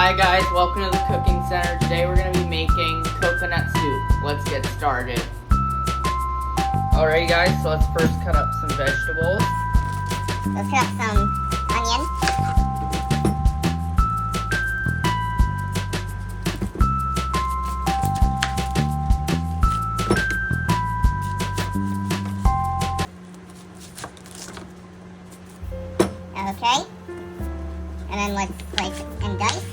Hi guys, welcome to the cooking center. Today we're going to be making coconut soup. Let's get started. Alright guys, so let's first cut up some vegetables. Let's cut up some onion. Okay. And then let's slice and dice.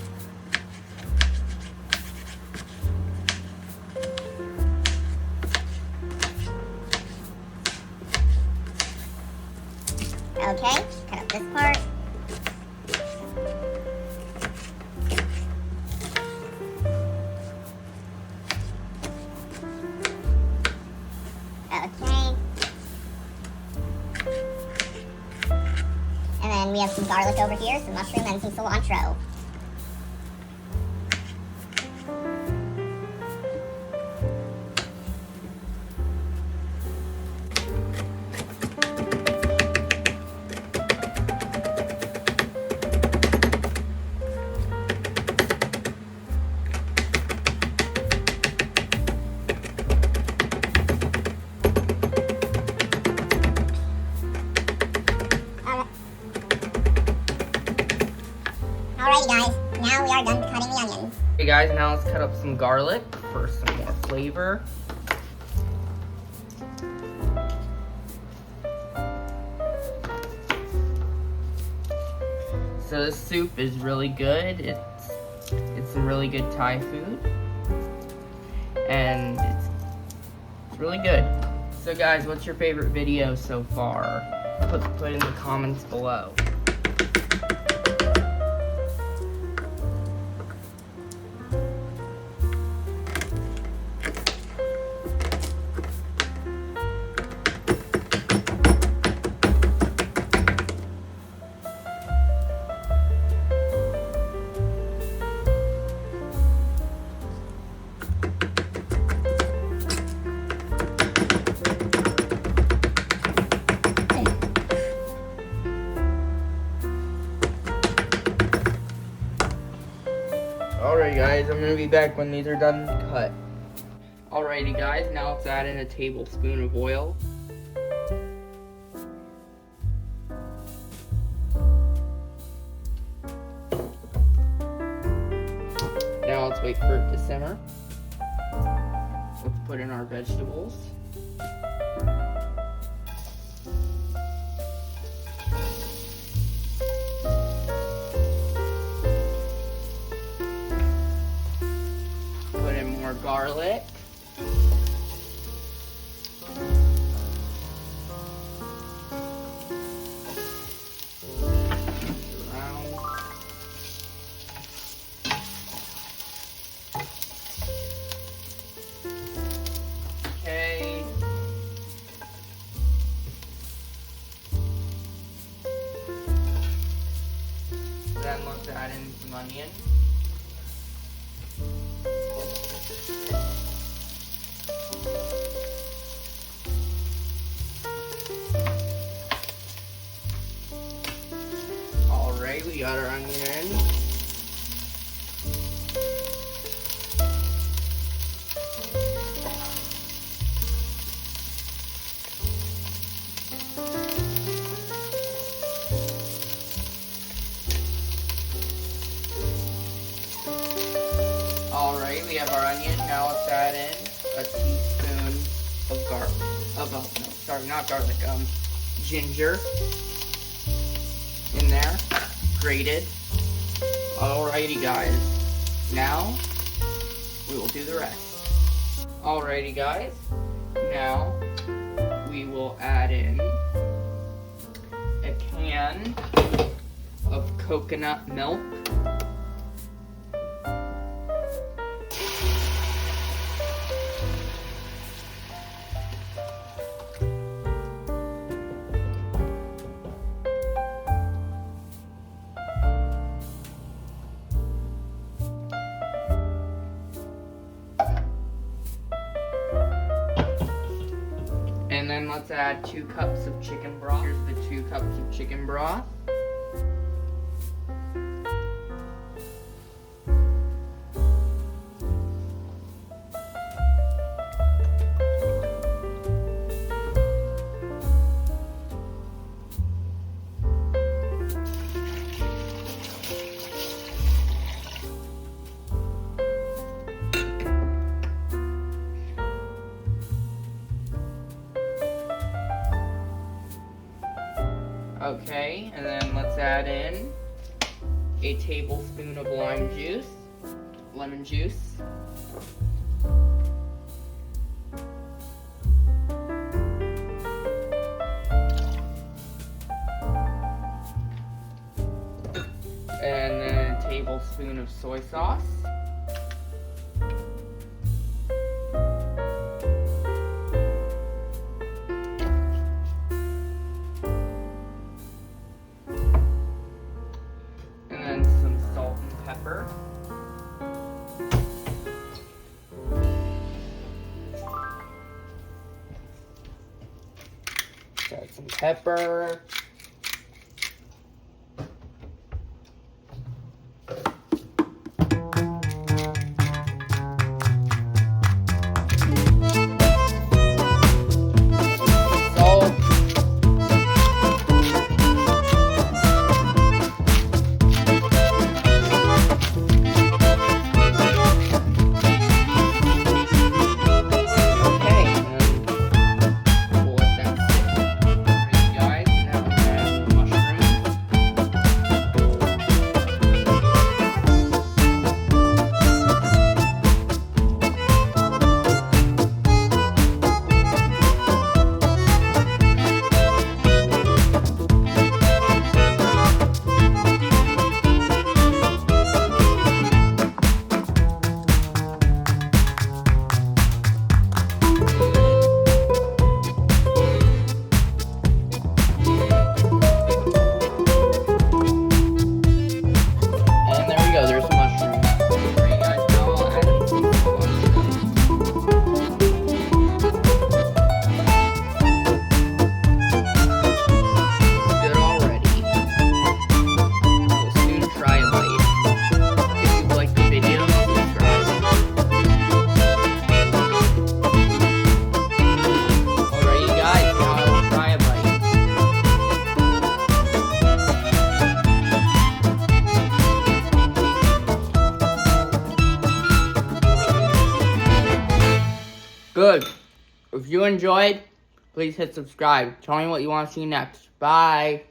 Okay, cut up this part. Okay. And then we have some garlic over here, some mushroom, and some cilantro. Alrighty guys, now we are done cutting the onions. Okay guys, now let's cut up some garlic for some more flavor. So this soup is really good. It's some really good Thai food. And it's really good. So guys, what's your favorite video so far? Put it in the comments below. Alright guys, I'm gonna be back when these are done cut. Alrighty guys, now let's add in a tablespoon of oil. Now let's wait for it to simmer. Let's put in our vegetables. More garlic. Around. Okay. Then let's add in some onion. Alright, we got our onion in. Alright, we have our onion. Now let's add in a teaspoon of ginger in there, grated. Alrighty guys, now we will do the rest. Alrighty guys, now we will add in a can of coconut milk. And then let's add 2 cups of chicken broth. Here's the 2 cups of chicken broth. Okay, and then let's add in a tablespoon of lemon juice. And then a tablespoon of soy sauce. And then some salt and pepper. Add some pepper. Good. If you enjoyed, please hit subscribe. Tell me what you want to see next. Bye.